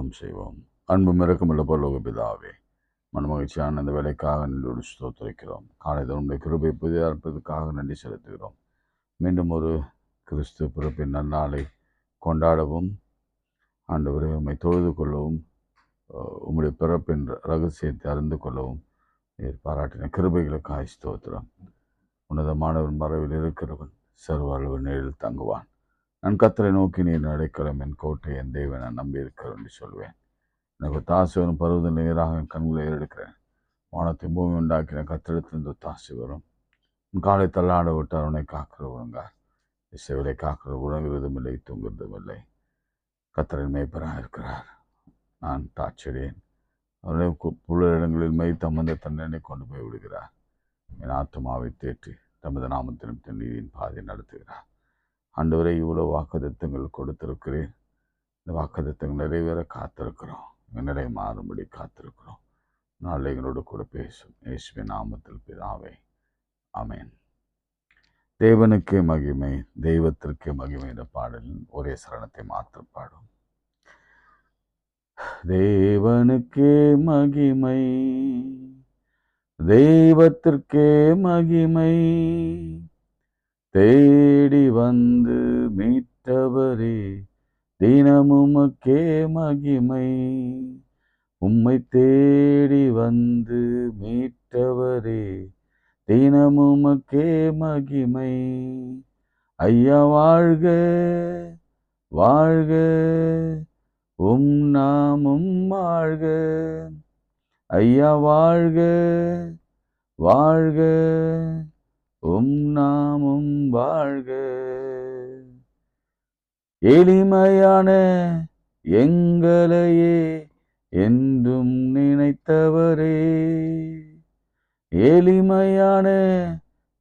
ஜெபம் செய்வோம். அன்பும் இரக்கமுள்ள பரலோக பிதாவே, மனமகிழ்ச்சியான இந்த வேலைக்காக நன்றி ஸ்தோத்திரிக்கிறோம். காலையில் உடைய கிருபை புதிதாக இருப்பதற்காக நன்றி செலுத்துகிறோம். மீண்டும் ஒரு கிறிஸ்து பிறப்பின் நன்னாளை கொண்டாடவும், ஆண்டவரை உம்மை தொழுது கொள்ளவும், உம்முடைய பிறப்பின் ரகசியத்தை அறிந்து கொள்ளவும் நீர் பாராட்டின கிருபைகளுக்காக ஸ்தோத்திரம். உன்னதமானவன் மறைவில் இருக்கிறவன் சர்வ அளவு நேரில் தங்குவான். நான் கர்த்தரை நோக்கி நீர் அடைக்கலம், என் கோட்டை, என் தேவன் நான் நம்பியிருக்கிறேன் என்று சொல்வேன். எனக்கு தாசி வரும் பருவத நேராக என் கண்களை ஏறெடுக்கிறேன். வானத்தை பூமி உண்டாக்கின கத்திரத்திலிருந்து தாசி வரும். உன் காலை தள்ளாட விட்டார் உன்னை காக்கிறவங்க. இசைவிலை காக்கிற உணங்குவதும் இல்லை, தூங்குறதும் இல்லை. கர்த்தரின் மேய்ப்பராக இருக்கிறார். நான் தாட்சியேன். அவருடைய புள்ள இடங்களில் மெய் தம்மந்த தண்டனை கொண்டு போய் விடுகிறார். என் ஆத்மாவை தேற்றி தமது நாமத்தின் நீதியின் பாதை நடத்துகிறார். ஆண்டவரை இவ்வளவு வாக்குத்தத்தங்கள் கொடுத்திருக்கிறேன். இந்த வாக்குத்தத்தங்கள் நிறைவேற காத்திருக்கிறோம். நிலை மாறும்படி காத்திருக்கிறோம். நாளை எங்களோடு கூட பேசும். இயேசுவின் நாமத்தில் பிதாவே, ஆமென். தேவனுக்கே மகிமை, தெய்வத்திற்கே மகிமை என்ற பாடலின் ஒரே சரணத்தை மாத்திரம் பாடும். தேவனுக்கே மகிமை, தெய்வத்திற்கே மகிமை, தேடி வந்து மீட்டவரே தினமுமக்கே மகிமை. உம்மை தேடி வந்து மீட்டவரே தினமுமக்கே மகிமை. ஐயா வாழ்க வாழ்க, உம் நாமும் வாழ்க. ஐயா வாழ்க வாழ்க, உம் நாமும் வாழ்க. எளிமையான எங்களையே என்றும் நினைத்தவரே, எளிமையான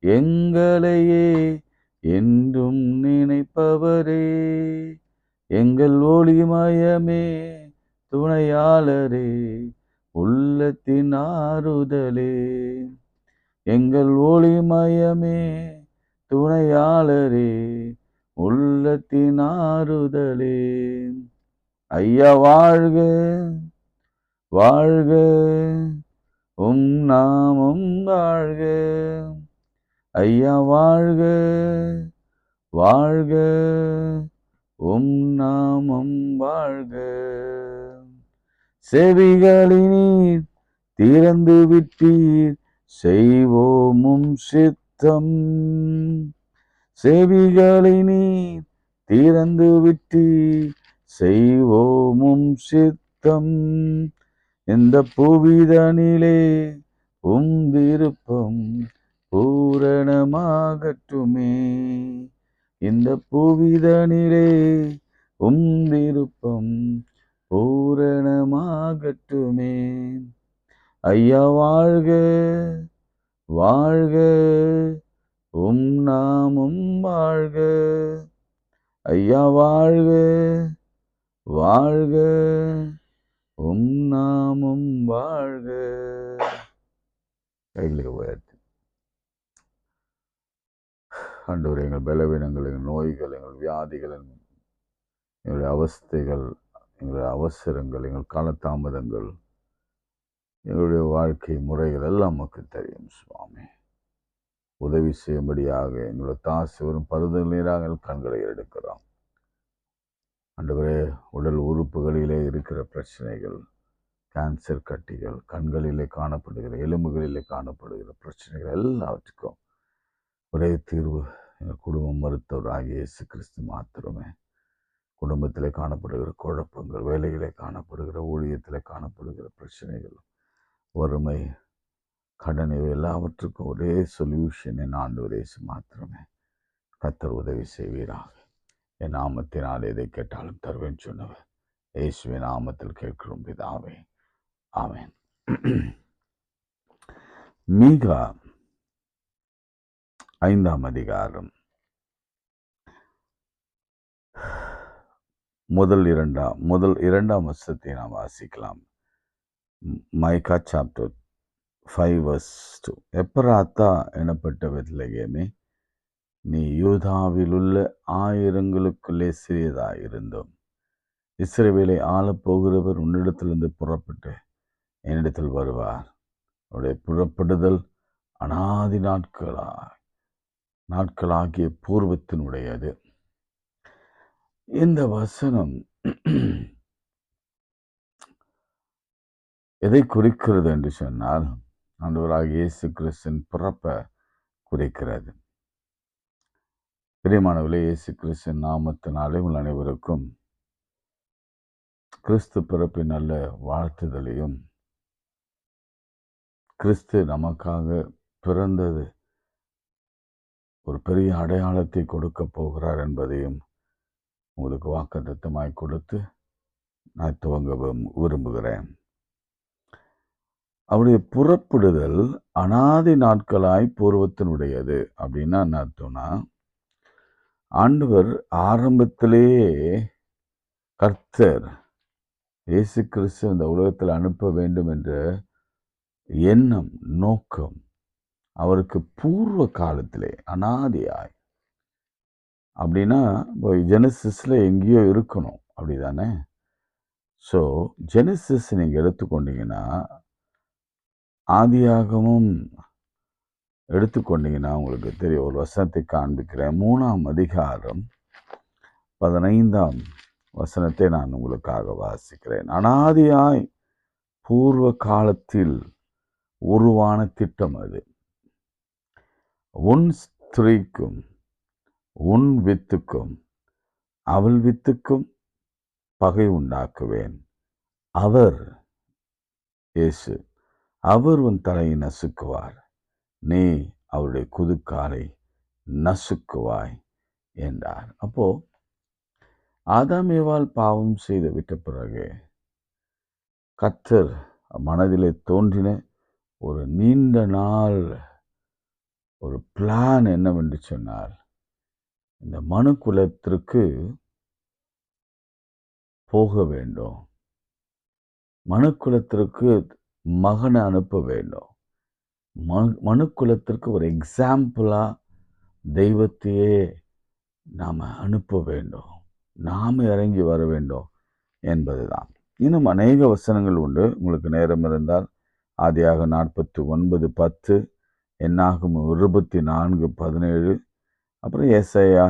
எங்களையே என்றும் நினைப்பவரே, எங்கள் ஒளிமயமே துணையாளரே, உள்ளத்தின் ஆறுதலே. எங்கள் ஒளிமயமே துணையாளரே, உள்ளத்தின் ஆறுதலே. ஐயா வாழ்க வாழ்க, உம் நாமும் வாழ்க. ஐயா வாழ்க வாழ்க, உம் நாமும் வாழ்க. செவிகளினீர் திறந்து விட்டீர், செய்வோமும் சித்தம். செவிகளினீர் திறந்து விட்டீர், செய்வோமும் சித்தம். இந்த புவிதனிலே உம் விருப்பம் பூரணமாகட்டுமே. இந்த புவிதனிலே உம் விருப்பம் பூரணமாகட்டுமே. ஐயா வாழ்க வாழ்க, உம் நாமும் வாழ்க. ஐயா வாழ்க வாழ்க, உம் நாமும் வாழ்க. கைகளை உயர்த்தி ஆண்டவரே, எங்கள் பலவீனங்கள், எங்கள் நோய்கள், எங்கள் வியாதிகள், எங்களுடைய அவஸ்தைகள், எங்களுடைய அவசரங்கள், எங்கள் காலதாமதங்கள், எங்களுடைய வாழ்க்கை முறைகள் எல்லாம் நமக்கு தெரியும் சுவாமி. உதவி செய்யும்படியாக எங்களுடைய தாசி வரும் பருதல் நீராக கண்களை எடுக்கிறோம். ஆண்டவரே, உடல் உறுப்புகளிலே இருக்கிற பிரச்சனைகள், கேன்சர் கட்டிகள், கண்களிலே காணப்படுகிற, எலும்புகளிலே காணப்படுகிற பிரச்சனைகள் எல்லாவற்றுக்கும் ஒரே தீர்வு எங்கள் குடும்பம் மருத்துவர் ஆகிய இயேசு கிறிஸ்து மாத்திரமே. குடும்பத்திலே காணப்படுகிற குழப்பங்கள், வேலையிலே காணப்படுகிற, ஊழியத்திலே காணப்படுகிற பிரச்சனைகள், வறுமை, கடன், இவை எல்லாவற்றுக்கும் ஒரே சொல்யூஷன் என் ஆண்டவர் இயேசு மாத்திரமே. கர்த்தர் உதவி செய்வீராக. என் நாமத்தினால் எதை கேட்டாலும் தருவேன் சொன்னவர். இயேசுவின் நாமத்தில் கேட்கிறோம் பிதாவே, ஆமென். மீகா 5ஆம் அதிகாரம் முதல் இரண்டாம் வசனத்தை நாம் வாசிக்கலாம். மைக்கா சாப்டர் 5:2. எப்ராத்தா எனப்பட்ட பெத்லகேமே, நீ யூதாவில் உள்ள 1000ங்களுக்குள்ளே சிறியதாயிருந்தும் இஸ்ரவேலை ஆளப்போகிறவர் உன்னிடத்திலிருந்து புறப்பட்டு என்னிடத்தில் வருவார். அவருடைய புறப்படுதல் அனாதி நாட்களாகிய பூர்வத்தினுடையது. இந்த வசனம் எதை குறிக்கிறது என்று சொன்னால், ஆண்டவராகிய இயேசு கிறிஸ்துவின் பிறப்பை குறிக்கிறது. பிரியமானவர்களே, இயேசு கிறிஸ்துவின் நாமத்தினாலே உங்கள் அனைவருக்கும் கிறிஸ்து பிறப்பின் நல்ல வாழ்த்துதலையும், கிறிஸ்து நமக்காக பிறந்தது ஒரு பெரிய அடையாளத்தை கொடுக்க போகிறார் என்பதையும் உங்களுக்கு வாக்குத்தத்தமாய் கொடுத்து நான் துவங்க விரும்புகிறேன். அவருடைய புறப்படுதல் அனாதி நாட்களாய் பூர்வத்தினுடையது. அப்படின்னா என்ன அர்த்தம்னா, ஆண்டவர் ஆரம்பத்திலேயே கர்த்தர் இயேசு கிறிஸ்து இந்த உலகத்தில் அனுப்ப வேண்டும் என்ற எண்ணம், நோக்கம் அவருக்கு பூர்வ காலத்திலே அனாதியாய். அப்படின்னா இப்போ ஜெனசிஸ்ல எங்கேயோ இருக்கணும், அப்படிதானே? ஸோ ஜெனசிஸ் நீங்கள் எடுத்துக்கொண்டீங்கன்னா, ஆதியாகமும் எடுத்துக்கொண்டீங்கன்னா உங்களுக்கு தெரியும். ஒரு வசனத்தை காண்பிக்கிறேன். 3ஆம் அதிகாரம் 15ஆம் வசனத்தை நான் உங்களுக்காக வாசிக்கிறேன். அனாதியாய் பூர்வ காலத்தில் உருவான திட்டம் அது. உன் ஸ்திரீக்கும் உன் வித்துக்கும் அவள் வித்துக்கும் பகை உண்டாக்குவேன். அவர் இயேசு, அவர் உன் தலையை நசுக்குவார், நீ அவருடைய குதுக்காலை நசுக்குவாய் என்றார். அப்போ ஆதாம் ஏவாள் பாவம் செய்து விட்ட பிறகு கர்த்தர் மனதிலே தோன்றின ஒரு நீண்ட நாள் ஒரு பிளான் என்னவென்று சொன்னால், இந்த மனு குலத்திற்கு போக வேண்டும், மனு குலத்திற்கு மகனை அனுப்ப வேண்டும், மனு குலத்திற்கு ஒரு எக்ஸாம்பிளா தெய்வத்தையே நாம் அனுப்ப வேண்டும், நாம் இறங்கி வர வேண்டும் என்பதுதான். இன்னும் அநேக வசனங்கள் உண்டு. உங்களுக்கு நேரம் இருந்தால் ஆதியாக 49:10, என்னாகும் 24:17, அப்புறம் ஏசாயா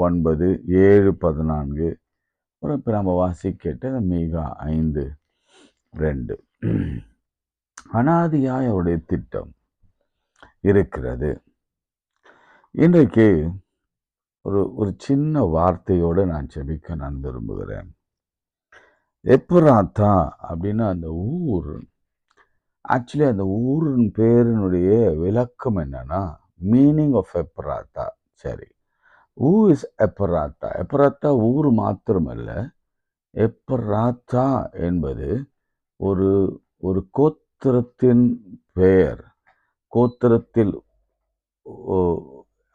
9:7-14, அப்புறம் இப்போ நம்ம வாசிக்கிட்ட மீகா 5:2. அனாதியாய் அவருடைய திட்டம் இருக்கிறது. இன்றைக்கு ஒரு சின்ன வார்த்தையோடு நான் ஜெபிக்க நான் விரும்புகிறேன். எப்ராத்தா அப்படின்னா அந்த ஊர், ஆக்சுவலி அந்த ஊரின் பேரினுடைய விளக்கம் என்னன்னா, மீனிங் ஆஃப் எப்ராத்தா. சரி, ஊ இஸ் எப்ராத்தா. எப்ராத்தா ஊர் மாத்திரமல்ல, எப்ராத்தா என்பது ஒரு ஒரு கோத்திரத்தின் பெயர். கோத்திரத்தில்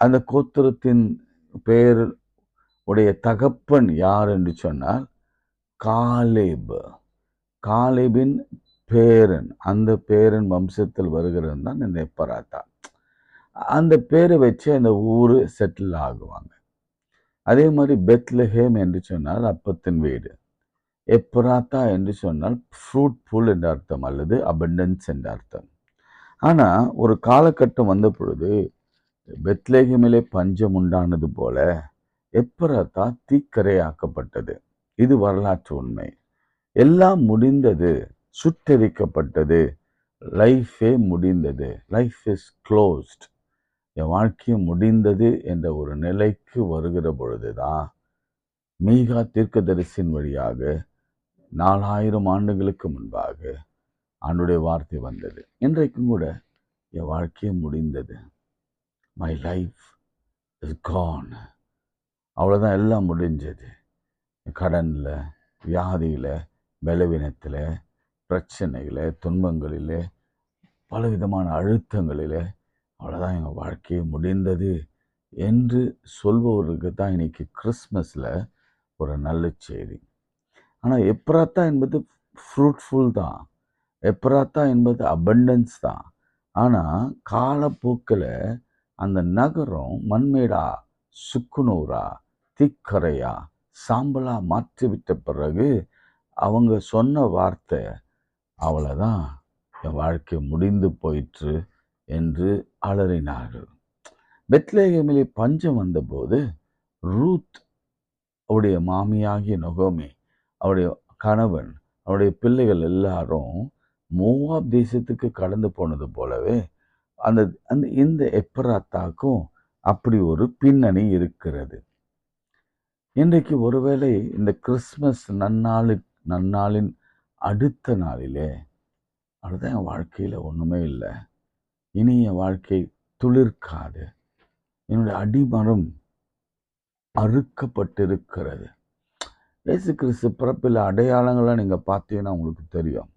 அந்த கோத்திரத்தின் பெயர் உடைய தகப்பன் யார் என்று சொன்னால் காலேப். காலேபின் பேரன், அந்த பேரன் வம்சத்தில் வருகிறது தான் இந்த எப்ராத்தா. அந்த பேரை வச்சு அந்த ஊர் செட்டில் ஆகுவாங்க. அதே மாதிரி பெத்லஹேம் என்று சொன்னால் அப்பத்தின் வீடு, எப்ராத்தா என்று சொன்னால் ஃப்ரூட்ஃபுல் என்ற அர்த்தம் அல்லது அபண்டன்ஸ் என்ற அர்த்தம். ஆனால் ஒரு காலகட்டம் வந்த பொழுது பெத்லஹேமிலே பஞ்சம் உண்டானது போல எப்ராத்தா தீக்கரையாக்கப்பட்டது. இது வரலாற்று உண்மை. எல்லாம் முடிந்தது, சுட்டரிக்கப்பட்டது, லைஃபே முடிந்தது, லைஃப் இஸ் க்ளோஸ்ட், என் வாழ்க்கையும் முடிந்தது என்ற ஒரு நிலைக்கு வருகிற பொழுதுதான் மீகா தீர்க்கதரிசியின் வழியாக 4000 ஆண்டுகளுக்கு முன்பாக ஆண்டுடைய வார்த்தை வந்தது. இன்றைக்கும் கூட என் வாழ்க்கையும் முடிந்தது, மை லைஃப் இஸ் கான், அவ்வளோதான், எல்லாம் முடிஞ்சது. கடனில், வியாதியில், பலவீனத்தில், பிரச்சனையில், துன்பங்களில், பலவிதமான அழுத்தங்களில், அவ்வளோதான் எங்கள் வாழ்க்கையே முடிந்தது என்று சொல்பவர்களுக்கு தான் இன்றைக்கி கிறிஸ்மஸில் ஒரு நல்ல செய்தி. ஆனால் எப்ராத்தா என்பது ஃப்ரூட்ஃபுல் தான், எப்ராத்தா என்பது அபண்டன்ஸ் தான். ஆனால் காலப்போக்கில் அந்த நகரம் மண்மேடா, சுக்குநூறா, திக்கரையா, சாம்பலா மாற்றிவிட்ட பிறகு அவங்க சொன்ன வார்த்தை, அவ்வளோதான், என் வாழ்க்கை முடிந்து போயிற்று என்று அலறினார்கள். பெத்லகேமிலே பஞ்சம் வந்தபோது ரூத், அவருடைய மாமியாகிய நொகோமி, அவருடைய கணவன், அவருடைய பிள்ளைகள் எல்லாரும் மோவாப் தேசத்துக்கு கடந்து போனது போலவே அந்த அந்த இந்த எப்ராத்தாக்கும் அப்படி ஒரு பின்னணி இருக்கிறது. இன்றைக்கு ஒருவேளை இந்த கிறிஸ்மஸ் நன்னாளின் அடுத்த நாளிலே, அதுதான் என் வாழ்க்கையில் ஒன்றுமே இல்லை, இனி என் வாழ்க்கை துளிர்க்காது, என்னுடைய அடிமரம் அறுக்கப்பட்டிருக்கிறது. இயேசு கிறிஸ்து பிறப்பில் அடையாளங்களை நீங்கள் பார்த்தீங்கன்னா உங்களுக்கு தெரியும்.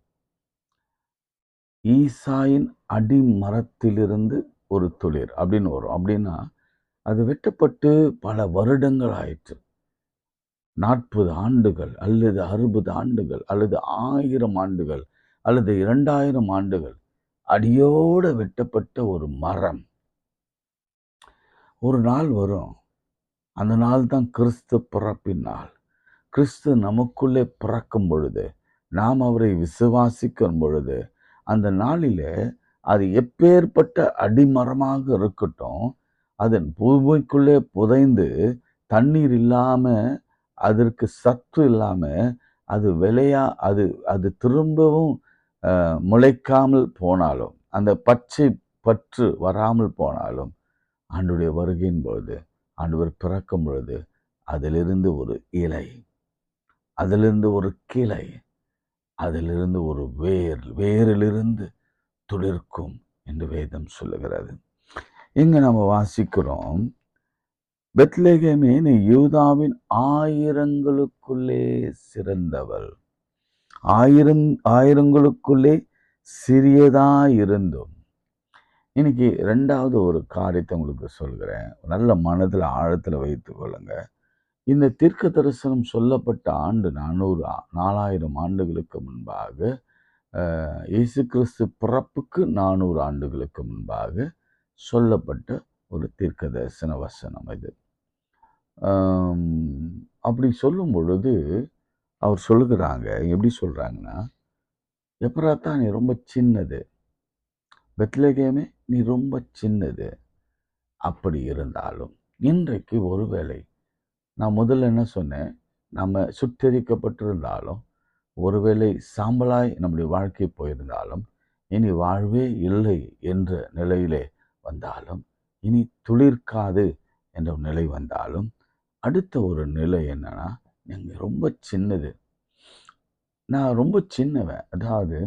ஈசாயின் அடிமரத்திலிருந்து ஒரு துளிர் அப்படின்னு வரும். அப்படின்னா அது வெட்டப்பட்டு பல வருடங்கள் ஆயிற்று. 40 ஆண்டுகள் அல்லது 60 ஆண்டுகள் அல்லது 1000 ஆண்டுகள் அல்லது 2000 ஆண்டுகள் அடியோடு வெட்டப்பட்ட ஒரு மரம். ஒரு நாள் வரும், அந்த நாள் தான் கிறிஸ்து பிறப்பின் நாள். கிறிஸ்து நமக்குள்ளே பிறக்கும் பொழுது, நாம் அவரை விசுவாசிக்கும் பொழுது, அந்த நாளிலே அது எப்பேற்பட்ட அடிமரமாக இருக்கட்டும், அதன் பூமிக்குள்ளே புதைந்து தண்ணீர் இல்லாம, அதற்கு சத்து இல்லாம, அது அது திரும்பவும் முளைக்காமல் போனாலும், அந்த பச்சை பற்று வராமல் போனாலும், ஆண்டவருடைய வருகையின் பொழுது, ஆண்டவர் பிறக்கும் பொழுது அதிலிருந்து ஒரு இலை, அதிலிருந்து ஒரு கிளை, அதிலிருந்து ஒரு வேரிலிருந்து துளிர்க்கும் என்று வேதம் சொல்லுகிறது. இங்க நம்ம வாசிக்கிறோம், பெத்லகேமே நீ யூதாவின் ஆயிரங்களுக்குள்ளே சிறந்தவள், ஆயிரங்களுக்குள்ளே சிறியதாயிருந்தும். இன்னைக்கு ரெண்டாவது ஒரு காரியத்தை உங்களுக்கு சொல்கிறேன், நல்ல மனதில் ஆழத்தில் வைத்துக் கொள்ளுங்க. இந்த தீர்க்க தரிசனம் சொல்லப்பட்ட ஆண்டு 4000 ஆண்டுகளுக்கு முன்பாக, இயேசு கிறிஸ்து பிறப்புக்கு 400 ஆண்டுகளுக்கு முன்பாக சொல்லப்பட்ட ஒரு தீர்க்க தரிசன வசனம் இது. அப்படி சொல்லும் பொழுது அவர் சொல்லுகிறாங்க, எப்படி சொல்றாங்கன்னா, எப்ராத்தா நீ ரொம்ப சின்னது, பெத்லகேமே நீ ரொம்ப சின்னது. அப்படி இருந்தாலும் இன்றைக்கு ஒருவேளை, நான் முதல்ல என்ன சொன்னேன், நம்ம சுட்டெரிக்கப்பட்டிருந்தாலும், ஒருவேளை சாம்பலாய் நம்முடைய வாழ்க்கை போயிருந்தாலும், இனி வாழ்வே இல்லை என்ற நிலையிலே வந்தாலும், இனி துளிர்க்காது என்ற நிலை வந்தாலும், அடுத்த ஒரு நிலை என்னன்னா, நீங்கள் ரொம்ப சின்னது, நான் ரொம்ப சின்னவன். அதாவது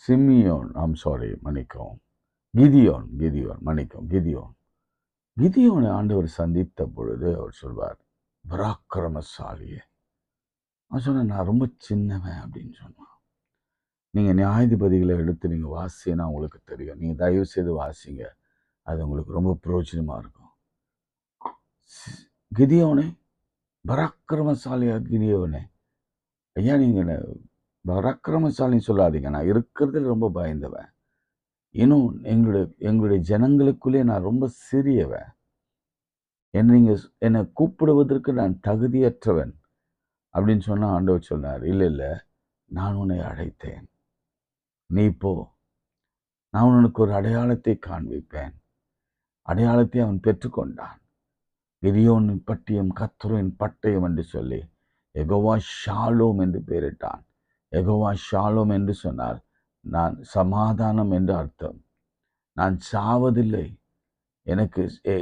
சிமியோன், மன்னிக்கவும், கிதியோனை ஆண்டவர் சந்தித்த பொழுது அவர் சொல்வார், பராக்கிரமசாலியே. அவன் சொன்ன, நான் ரொம்ப சின்னவன் அப்படின்னு சொன்னான். நீங்கள் நியாயாதிபதிகளை எடுத்து நீங்கள் வாசினா உங்களுக்கு தெரியும். நீங்கள் தயவு செய்து வாசிங்க, அது உங்களுக்கு ரொம்ப பிரயோஜனமாக இருக்கும். கிதியோனே, பராக்கிரமசாலியா கிதியோனே, ஐயா நீங்கள் பராக்கிரமசாலின்னு சொல்லாதீங்க, நான் இருக்கிறதுல ரொம்ப பயந்தவன், இன்னும் எங்களுடைய ஜனங்களுக்குள்ளே நான் ரொம்ப சிறியவன், என்னை கூப்பிடுவதற்கு நான் தகுதியற்றவன் அப்படின்னு சொன்னால் ஆண்டவர் சொன்னார், இல்லை, நான் உன்னை அழைத்தேன், நீ போ, நான் உனக்கு ஒரு அடையாளத்தை காண்பிப்பேன். அடையாளத்தை அவன் பெற்றுக்கொண்டான். கிதியோனின் பட்டியம் கர்த்தரின் பட்டயம் என்று சொல்லி யெகோவா ஷாலோம் என்று பெயரிட்டான். யெகோவா ஷாலோம் என்று சொன்னார், நான் சமாதானம் என்று அர்த்தம். நான் சாவதில்லை,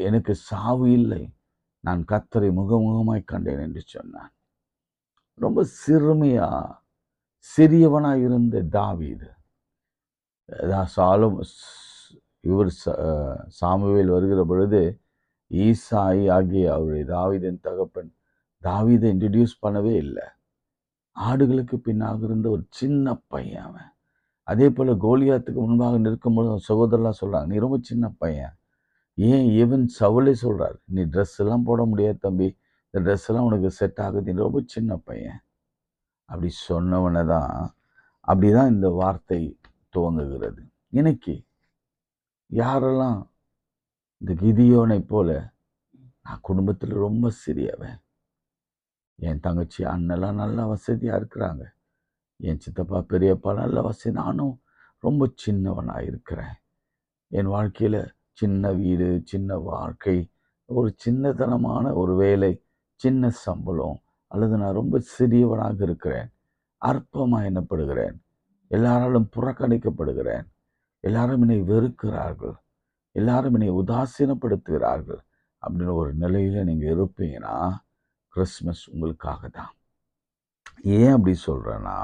எனக்கு சாவு இல்லை, நான் கர்த்தரை முகமுகமாய் கண்டேன் என்று சொன்னான். ரொம்ப சிறியவனாய் இருந்த தாவீது, இவர் சாமுவேல் வருகிற பொழுது ஈசாய் ஆகிய அவருடைய தாவீதின் தகப்பன் தாவீதை இன்ட்ரடியூஸ் பண்ணவே இல்லை. ஆடுகளுக்கு பின்னாக இருந்த ஒரு சின்ன பையன் அவன். அதே போல் கோலியாத்துக்கு முன்பாக நிற்கும்போது சகோதரலாம் சொல்கிறாங்க, நீ ரொம்ப சின்ன பையன். ஏன் ஈவன் சவுலே சொல்கிறார், நீ ட்ரெஸ் எல்லாம் போட முடியாது தம்பி, இந்த ட்ரெஸ் எல்லாம் உனக்கு செட் ஆகுது, நீ ரொம்ப சின்ன பையன். அப்படி சொன்னவனை தான், அப்படிதான் இந்த வார்த்தை துவங்குகிறது. இன்னைக்கு யாரெல்லாம் இந்த கிதியோனை போல நான் குடும்பத்தில் ரொம்ப சிறியவன், என் தங்கச்சி அண்ணெல்லாம் நல்லா வசதியாக இருக்கிறாங்க, என் சித்தப்பா பெரியப்பா நல்ல வசதி, நானும் ரொம்ப சின்னவனாக இருக்கிறேன், என் வாழ்க்கையில் சின்ன வீடு, சின்ன வாழ்க்கை, ஒரு சின்னத்தனமான ஒரு வேலை, சின்ன சம்பளம், அல்லது நான் ரொம்ப சிறியவனாக இருக்கிறேன், அற்பமாக எண்ணப்படுகிறேன், எல்லாராலும் புறக்கணிக்கப்படுகிறேன், எல்லாரும் என்னை வெறுக்கிறார்கள், எல்லாரும் என்னை உதாசீனப்படுத்துகிறார்கள் அப்படின்னு ஒரு நிலையில நீங்கள் இருப்பீங்கன்னா கிறிஸ்மஸ் உங்களுக்காக தான். ஏன் அப்படி சொல்கிறேன்னா,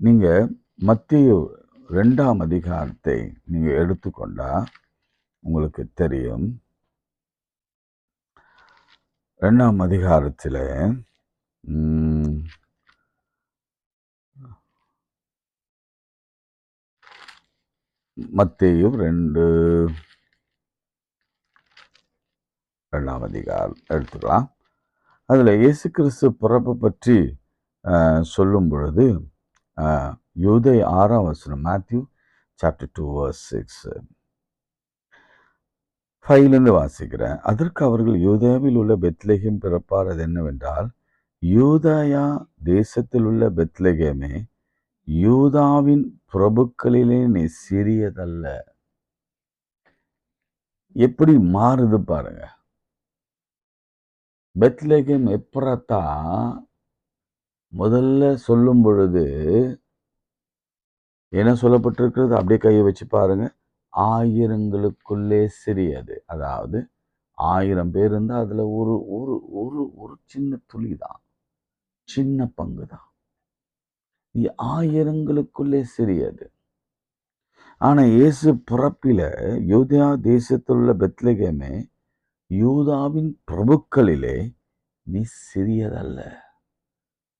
நீங்கள் மத்தேயு 2ஆம் அதிகாரத்தை நீங்கள் எடுத்துக்கொண்டா உங்களுக்கு தெரியும். 2ஆம் அதிகாரத்தில் மத்தேயு 2ஆம் அதிகாரம் எடுத்துக்கலாம். அதில் இயேசு கிறிஸ்து பிறப்பு பற்றி சொல்லும் பொழுது யூதை 6ஆம் வசனம், Matthew chapter 2 verse 6, 5லேருந்து வாசிக்கிறேன். அதற்கு அவர்கள், யூதாவில் உள்ள பெத்லெகேம் பிறப்பார், அது என்னவென்றால், யூதாயா தேசத்தில் உள்ள பெத்லெகேமே, யூதாவின் பிரபுக்களிலே நீ சிறியதல்ல. எப்படி மாறுது பாருங்க. பெத்லெகேம் எப்ராத்தா முதல்ல சொல்லும் பொழுது என்ன சொல்லப்பட்டிருக்கிறது? அப்படியே கையை வச்சு பாருங்க. 1000ங்களுக்குள்ளே சிறியது. அதாவது 1000 பேர் இருந்தால் அதில் ஒரு ஒரு ஒரு ஒரு சின்ன துளி தான், சின்ன பங்கு தான். 1000ங்களுக்குள்ளே சிறியது. ஆனால் இயேசு பிறப்பில யூதா தேசத்தில் உள்ள பெத்லெகேமே, யூதாவின் பிரபுக்களிலே நீ சிறியதல்ல.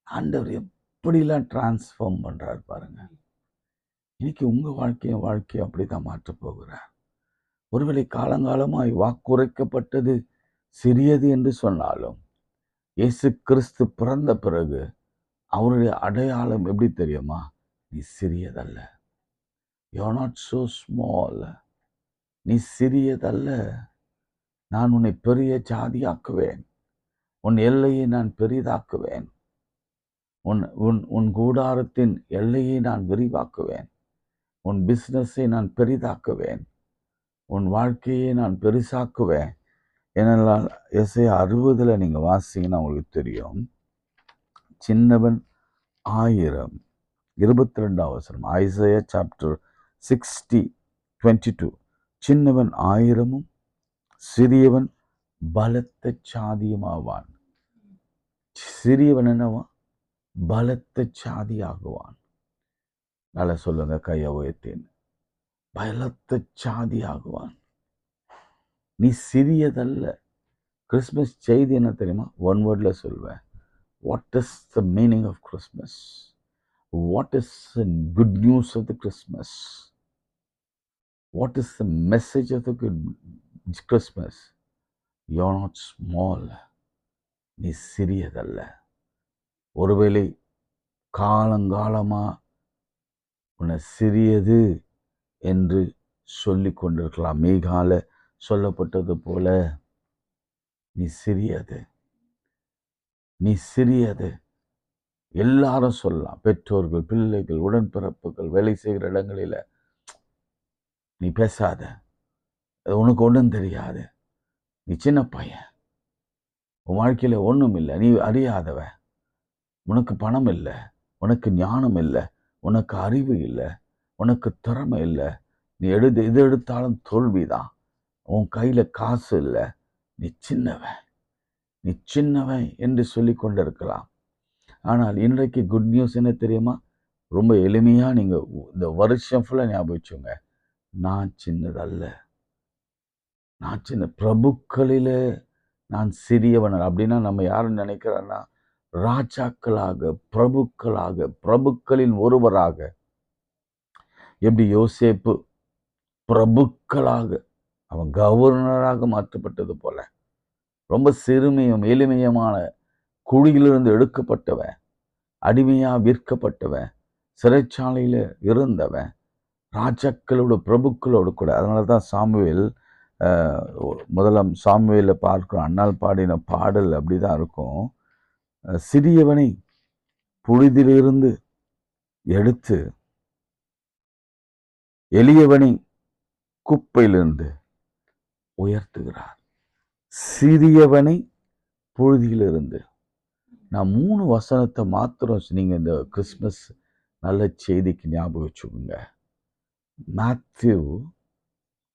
ஆண்டவர் எப்படிலாம் டிரான்ஸ்ஃபார்ம் பண்றார் பாருங்க. இன்னைக்கு உங்க வாழ்க்கையை அப்படிதான் மாற்றப் போகிறார். ஒருவேளை காலங்காலமாய் வாக்குரைக்கப்பட்டது சிறியது என்று சொன்னாலும், இயேசு கிறிஸ்து பிறந்த பிறகு அவருடைய அடையாளம் எப்படி தெரியுமா? நீ சிறியதல்ல. You are not so small. நீ சிறியதல்ல. நான் உன்னை பெரிய ஜாதியாக்குவேன், உன் எல்லையை நான் பெரிதாக்குவேன், உன் உன் உன் கூடாரத்தின் எல்லையை நான் விரிவாக்குவேன், உன் பிஸ்னஸை நான் பெரிதாக்குவேன், உன் வாழ்க்கையை நான் பெருசாக்குவேன். ஏனென்றால் எஸ்ஐயா 60 நீங்கள் வாசிங்கன்னா உங்களுக்கு தெரியும். சின்னவன் 1000, 22ஆம் வசனம், ஐசையா சாப்டர் 60:22, சின்னவன் 1000 சிறியவன் பலத்த சாதியுமாவான். சிறியவன் என்னவா? பலத்த சாதியாகுவான். நல்லா சொல்லுங்க, கையை உயர்த்தேன். பலத்த சாதியாகுவான். நீ சிறியதல்ல. கிறிஸ்மஸ் செய்தி என்ன தெரியுமா? ஒன் வேர்ட்ல சொல்வேன். What is the meaning of Christmas? What is the good news of the Christmas? What is the message of the good Christmas? You are not small. நீ சிறியதல்ல. ஒருவேளை காலங்காலமா உன்னை சிறியது என்று சொல்லி கொண்டிருக்கலாம். மீகால சொல்லப்பட்டது போல நீ சிறியது, நீ சிறியது. எல்லாரும் சொல்லலாம், பெற்றோர்கள், பிள்ளைகள், உடன்பிறப்புகள், வேலை செய்கிற இடங்களில், நீ பேசாத, உனக்கு ஒன்றும் தெரியாது, நீ சின்ன பையன், உன் வாழ்க்கையில் ஒன்றும் இல்லை, நீ அறியாதவ, உனக்கு பணம் இல்லை, உனக்கு ஞானம் இல்லை, உனக்கு அறிவு இல்லை, உனக்கு திறமை இல்லை, நீ இது எடுத்தாலும் தோல்விதான், உன் கையில் காசு இல்லை, நீ சின்னவன், நீ சின்னவன் என்று சொல்லி கொண்டிருக்கலாம். ஆனால் இன்றைக்கு குட் நியூஸ் என்ன தெரியுமா? ரொம்ப எளிமையாக நீங்கள் இந்த வருஷம் ஃபுல்லாக ஞாபகம் வச்சுங்க. நான் சின்னதல்ல, நான் சின்ன பிரபுக்களிலே நான் சிறியவன். அப்படின்னா நம்ம யாரும் நினைக்கிறோன்னா, ராஜாக்களாக, பிரபுக்களாக, பிரபுக்களின் ஒருவராக, எப்படி யோசேப்பு பிரபுக்களாக அவன் கவர்னராக மாற்றப்பட்டது போல, ரொம்ப சிறுமையும் எளிமையமான குழியிலிருந்து எடுக்கப்பட்டவன், அடிமையாக விற்கப்பட்டவன், சிறைச்சாலையில் இருந்தவன், ராஜாக்களோட பிரபுக்களோடு கூட. அதனால தான் சாமுவேல் முதலாம் சாமுவேலில் பார்க்கிறோம், அண்ணால் பாடின பாடல் அப்படி தான் இருக்கும். சிறியவனை புழுதிலிருந்து எடுத்து எளியவனை குப்பையிலிருந்து உயர்த்துகிறார். சிறியவனை புழுதியிலிருந்து. நான் 3 வசனத்தை மாத்திரம் நீங்கள் இந்த கிறிஸ்மஸ் நல்ல செய்திக்கு ஞாபகம் வச்சுக்கோங்க. Matthew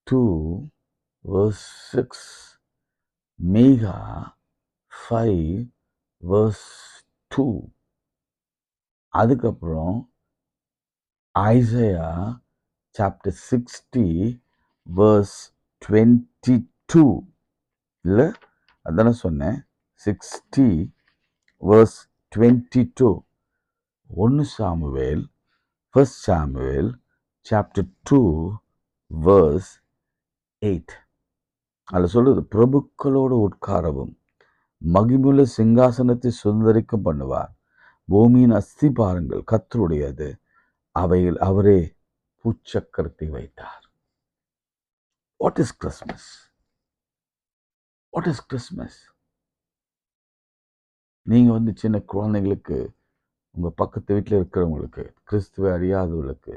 2:6, Micah 5:2, அதுக்கப்புறம் Isaiah chapter 60:22. இல்லை அதானே சொன்னேன், 60:22. 1 சாமுவேல், 1 Samuel chapter 2:8. அதில் சொல்லுது, பிரபுக்களோடு உட்காரவும் மகிமுள்ள சிங்காசனத்தை சுதந்திரிக்கும் பண்ணுவார். பூமியின் அஸ்திபாரங்கள் கர்த்தருடையது, அவையில் அவரே பூச்சக்கரத்தை வைத்தார். What is Christmas? What is Christmas? நீங்கள் சின்ன குழந்தைங்களுக்கு, உங்கள் பக்கத்து வீட்டில் இருக்கிறவங்களுக்கு, கிறிஸ்துவை அறியாதவர்களுக்கு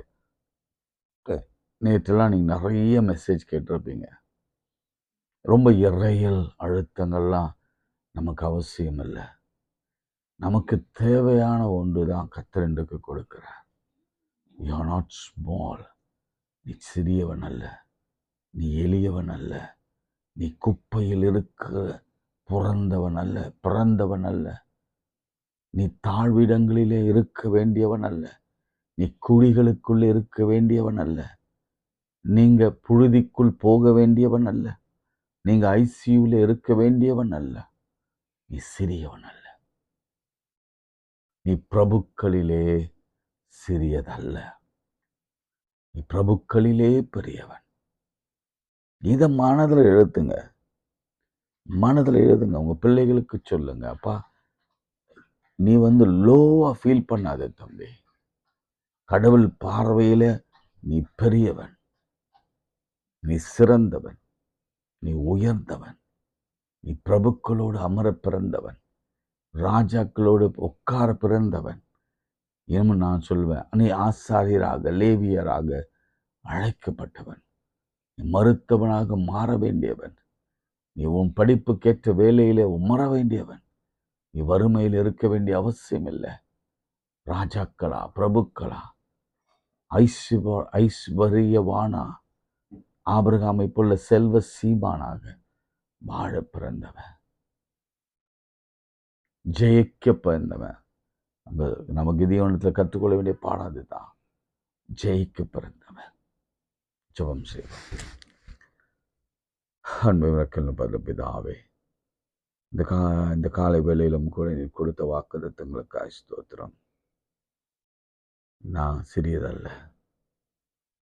நேற்றெல்லாம் நீங்கள் நிறைய மெசேஜ் கேட்டிருப்பீங்க. ரொம்ப இறையல் அழுத்தங்கள்லாம் நமக்கு அவசியம் இல்லை. நமக்கு தேவையான ஒன்று தான் கர்த்தர் இன்றைக்கு கொடுக்கிறார். You are not small. நீ சிறியவன் அல்ல, நீ எளியவன் அல்ல, நீ குப்பையில் இருக்கிற பிறந்தவன் அல்ல, நீ தாழ்விடங்களிலே இருக்க வேண்டியவன் அல்ல, நீ குழிகளுக்குள் இருக்க வேண்டியவன் அல்ல, நீங்க புழுதிக்குள் போக வேண்டியவன் அல்ல, நீங்க ஐசியூல இருக்க வேண்டியவன் அல்ல, நீ சிறியவன் அல்ல, நீ பிரபுக்களிலே சிறியதல்ல, நீ பிரபுக்களிலே பெரியவன். இதை மனதில் எழுதுங்க. உங்க பிள்ளைகளுக்கு சொல்லுங்க, அப்பா நீ லோவா ஃபீல் பண்ணாத தம்பி. கடவுள் பார்வையில நீ பெரியவன், நீ சிறந்தவன், நீ உயர்ந்தவன், நீ பிரபுக்களோடு அமர பிறந்தவன், ராஜாக்களோடு உட்கார பிறந்தவன். ஏன்னு நான் சொல்வேன், நீ ஆசாரியராக லேவியராக அழைக்கப்பட்டவன், நீ மருத்துவனாக மாற வேண்டியவன், நீ உன் படிப்புக்கேற்ற வேலையிலே உமர வேண்டியவன், நீ வறுமையில் இருக்க வேண்டிய அவசியம் இல்லை. ராஜாக்களா பிரபுக்களா ஐஸ்வர்யவானா ஆபிரகாமை போல செல்வ சீமானாக வாழ பிறந்தவன், ஜெயிக்க பிறந்தவன். நம்ம கிதியோனத்தில் கற்றுக்கொள்ள வேண்டிய பாடம் அதுதான், ஜெயிக்க பிறந்தவன். ஜெபம் செய்வோம். அன்பு இறக்கல் பிதாவே, இந்த காலை வேளையிலும் கூட நீ கொடுத்த வாக்குத்தத்தங்களுக்காக ஸ்தோத்திரம். நான் சிறியதல்ல,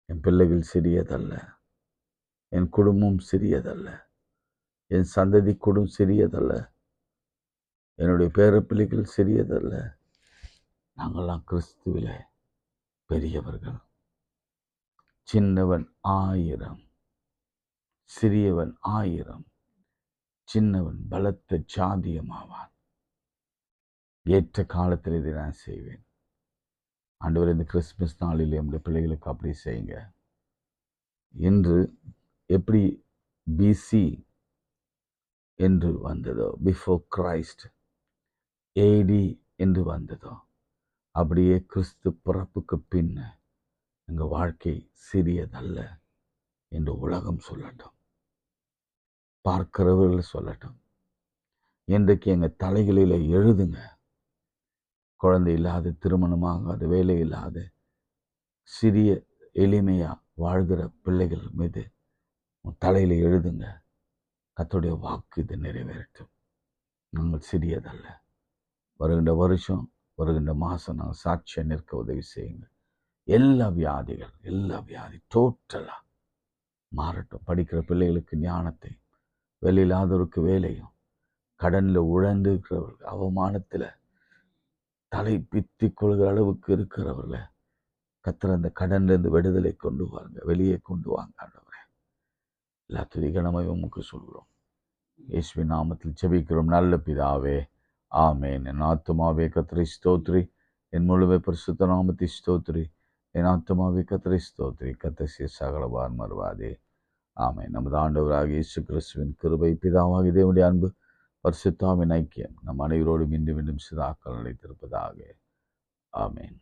என் பிள்ளைகள் சிறியதல்ல, என் குடும்பம் சிறியதல்ல, என் சந்ததி குடும்பம் சிறியதல்ல, என்னுடைய பேரப்பிள்ளைகள் சிறியதல்ல. நாங்கள்லாம் கிறிஸ்துவிலே பெரியவர்கள். சின்னவன் 1000, சிறியவன் 1000, சின்னவன் பலத்த ஜாதியமாவான். ஏற்ற காலத்தில் இதை நான் செய்வேன். ஆண்டவர், இந்த கிறிஸ்துமஸ் நாளிலே நம்முடைய பிள்ளைகளுக்கு அப்படி செய்யுங்க. இன்று எப்படி பிசி என்று வந்ததோ, பிஃபோர் கிரைஸ்ட், ஏடி என்று வந்ததோ, அப்படியே கிறிஸ்து பிறப்புக்கு பின்ன எங்கள் வாழ்க்கை சிறியதல்ல என்று உலகம் சொல்லட்டும், பார்க்கிறவர்கள் சொல்லட்டும். இன்றைக்கு எங்கள் தலைகளில் எழுதுங்க. குழந்தை இல்லாத, திருமணமாகாத, வேலை இல்லாத, சிறிய எளிமையாக வாழ்கிற பிள்ளைகள் மீது உன் தலையில் எழுதுங்க. கர்த்தருடைய வாக்கு இது நிறைவேறட்டும். நாங்கள் சிறியதல்ல. வருகின்ற வருஷம், வருகின்ற மாதம் நாங்கள் சாட்சியாக நிற்க உதவி செய்யுங்க. எல்லா வியாதி டோட்டலாக மாறட்டும். படிக்கிற பிள்ளைகளுக்கு ஞானத்தை, வேலை இல்லாதவருக்கு வேலையும், கடனில் உழந்து இருக்கிறவர்கள், அவமானத்தில் தலை பித்தி கொள்கிற அளவுக்கு இருக்கிறவர்களை கர்த்தர் அந்த கடன்லேருந்து விடுதலை கொண்டு வாங்க, வெளியே கொண்டு வாங்க ஆண்டவரே. எல்லா துதி கனமையும் உமக்கு சொல்கிறோம். இயேசுவின் நாமத்தில் ஜெபிக்கிறோம் நல்ல பிதாவே, ஆமென். என் ஆத்துமாவே கர்த்தரை ஸ்தோத்திரி, என் முழுமை பரிசுத்த நாமத்தை ஸ்தோத்திரி. என் ஆத்துமாவே கர்த்தரை ஸ்தோத்திரி, கர்த்தர் செய்த சகல மறவாதே. ஆமென். நமது ஆண்டவராகிய இயேசு கிறிஸ்துவின் கிருபை, பிதாவாகிய தேவனுடைய அன்பு, பரிசுத்த ஆவியின் ஐக்கியம் நம் அனைவரோடும் இன்றும் சதா காலம் நிலைத்திருப்பதாக. ஆமென்.